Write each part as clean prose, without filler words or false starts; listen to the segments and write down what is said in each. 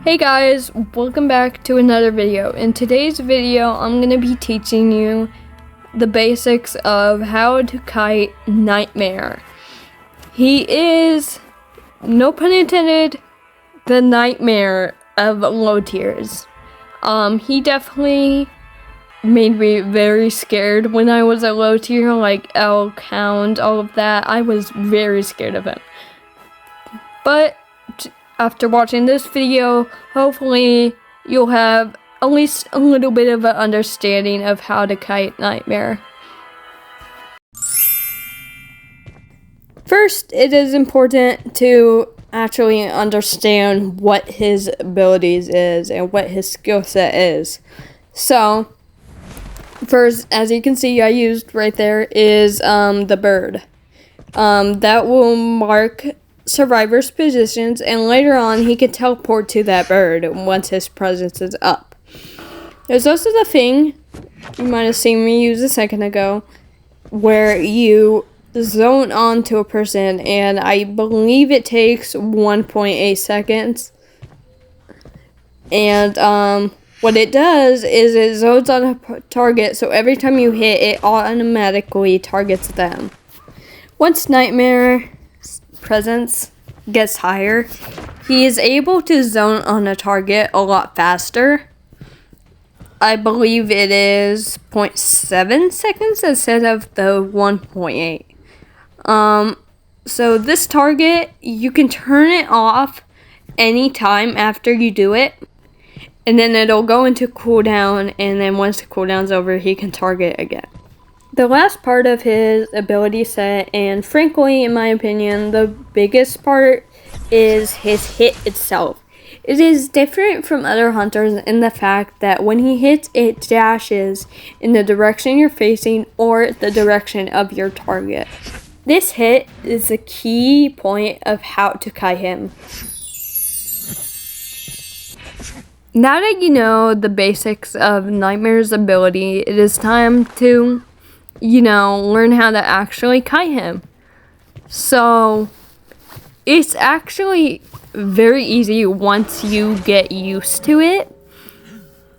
Hey guys, welcome back to another video. In today's video, I'm going to be teaching you the basics of how to kite Nightmare. He is, no pun intended, the nightmare of low tiers. He definitely made me very scared when I was a low tier, like elk, hound, all of that. I was very scared of him. But after watching this video, hopefully you'll have at least a little bit of an understanding of how to kite Nightmare. First, it is important to actually understand what his abilities is and what his skill set is. So, first, as you can see, I used right there is the bird. That will mark survivors' positions, and later on he can teleport to that bird once his presence is up. There's also the thing you might have seen me use a second ago, where you zone on to a person, and I believe it takes 1.8 seconds. And what it does is it zones on a target, so every time you hit, it automatically targets them. Once Nightmare presence gets higher, he is able to zone on a target a lot faster. I believe it is 0.7 seconds instead of the 1.8. So this target, you can turn it off anytime after you do it, and then it'll go into cooldown, and then once the cooldown's over, he can target again. The last part of his ability set, and frankly, in my opinion, the biggest part, is his hit itself. It is different from other hunters in the fact that when he hits, it dashes in the direction you're facing or the direction of your target. This hit is the key point of how to kite him. Now that you know the basics of Nightmare's ability, it is time to learn how to actually kite him. So, it's actually very easy once you get used to it.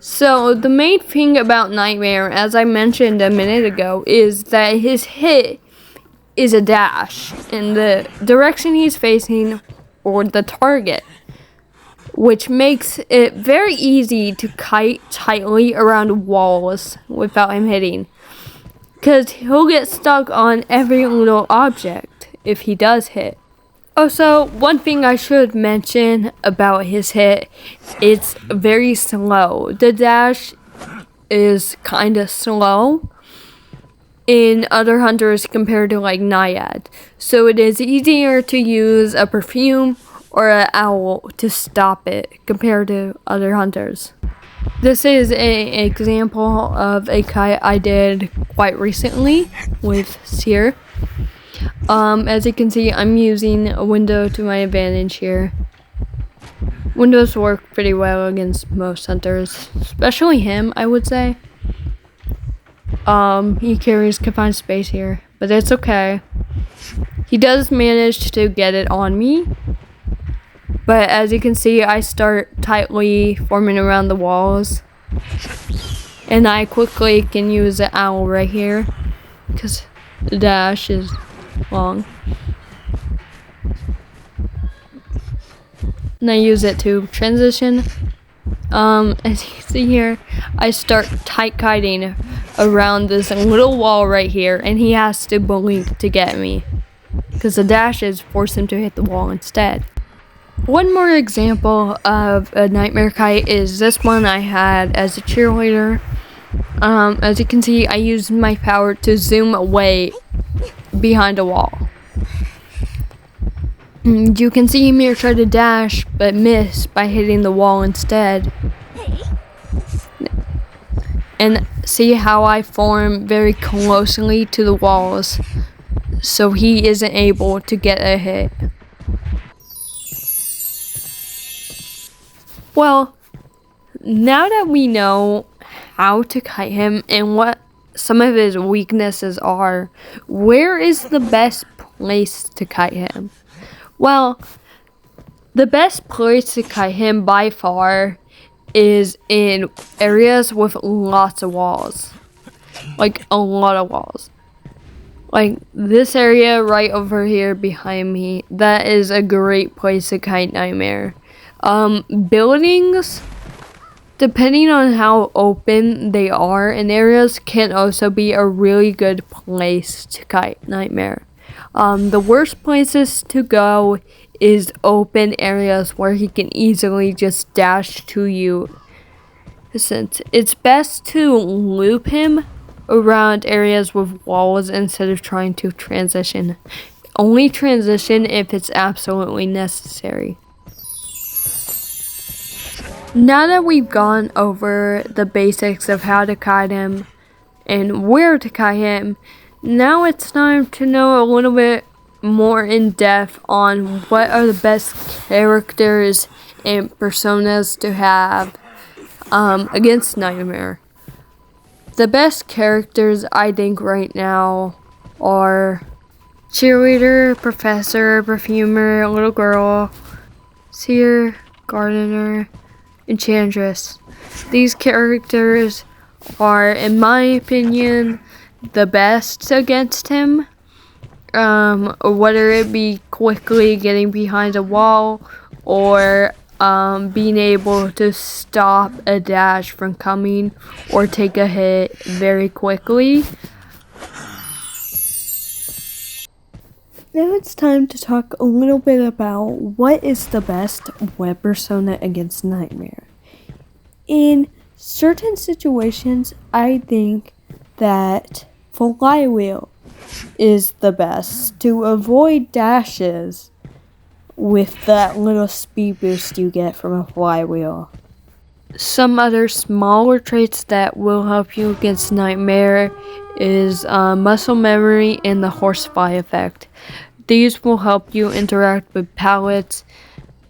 So, the main thing about Nightmare, as I mentioned a minute ago, is that his hit is a dash in the direction he's facing or the target, which makes it very easy to kite tightly around walls without him hitting. Because he'll get stuck on every little object if he does hit. Also, one thing I should mention about his hit, it's very slow. The dash is kind of slow in other hunters compared to like Naiad. So it is easier to use a perfume or an owl to stop it compared to other hunters. This is an example of a kite I did quite recently with Seer. As you can see, I'm using a window to my advantage here. Windows work pretty well against most hunters, especially him, I would say. He carries confined space here, but it's okay. He does manage to get it on me. But as you can see, I start tightly forming around the walls. And I quickly can use the owl right here, because the dash is long. And I use it to transition. As you can see here, I start tight kiting around this little wall right here, and he has to blink to get me, because the dashes force him to hit the wall instead. One more example of a Nightmare kite is this one I had as a cheerleader. As you can see, I used my power to zoom away behind a wall. You can see me try to dash, but miss by hitting the wall instead. And see how I form very closely to the walls, so he isn't able to get a hit. Well, now that we know how to kite him and what some of his weaknesses are, where is the best place to kite him? Well, The best place to kite him by far is in areas with lots of walls. Like a lot of walls. Like this area right over here behind me, that is a great place to kite Nightmare. Buildings, depending on how open they are in areas, can also be a really good place to kite Nightmare. The worst places to go is open areas where he can easily just dash to you. Since it's best to loop him around areas with walls instead of trying to transition. Only transition if it's absolutely necessary. Now that we've gone over the basics of how to kite him and where to kite him, now it's time to know a little bit more in depth on what are the best characters and personas to have against Nightmare. The best characters I think right now are cheerleader, professor, perfumer, little girl, seer, gardener, enchantress. These characters are, in my opinion, the best against him. Whether it be quickly getting behind a wall or being able to stop a dash from coming or take a hit very quickly. Now it's time to talk a little bit about what is the best web persona against Nightmare. In certain situations, I think that Flywheel is the best to avoid dashes with that little speed boost you get from a flywheel. Some other smaller traits that will help you against Nightmare is muscle memory and the horsefly effect. These will help you interact with pallets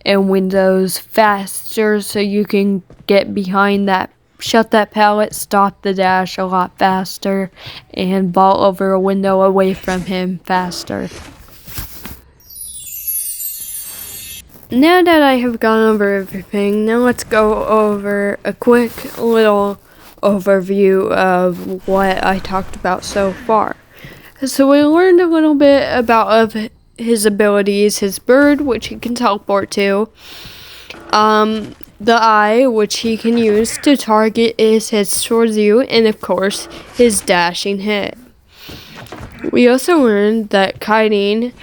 and windows faster so you can get behind that, shut that pallet, stop the dash a lot faster, and vault over a window away from him faster. Now that I have gone over everything, now let's go over a quick little overview of what I talked about so far. So we learned a little bit about of his abilities, his bird, which he can teleport to, the eye, which he can use to target his hits towards you, and of course, his dashing hit. We also learned that kiting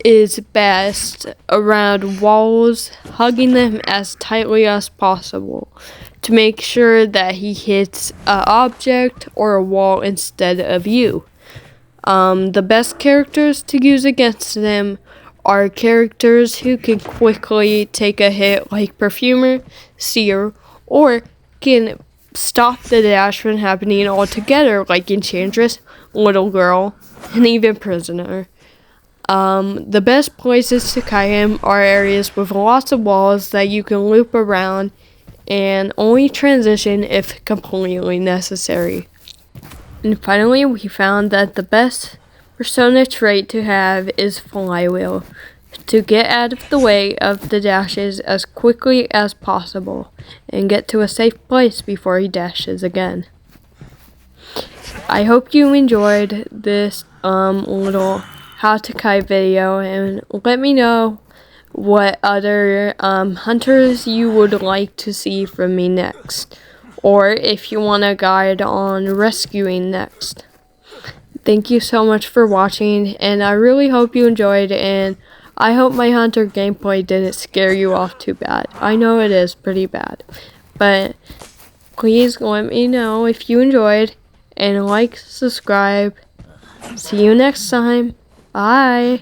is best around walls, hugging them as tightly as possible to make sure that he hits an object or a wall instead of you. The best characters to use against them are characters who can quickly take a hit like Perfumer, Seer, or can stop the dash from happening altogether like Enchantress, Little Girl, and even Prisoner. The best places to kite him are areas with lots of walls that you can loop around and only transition if completely necessary. And finally, we found that the best persona trait to have is Flywheel, to get out of the way of the dashes as quickly as possible and get to a safe place before he dashes again. I hope you enjoyed this little how to kite video, and let me know what other hunters you would like to see from me next, or if you want a guide on rescuing next. Thank you so much for watching, and I really hope you enjoyed, and I hope my hunter gameplay didn't scare you off too bad. I know it is pretty bad, but please let me know if you enjoyed, and like, subscribe. See you next time. Bye.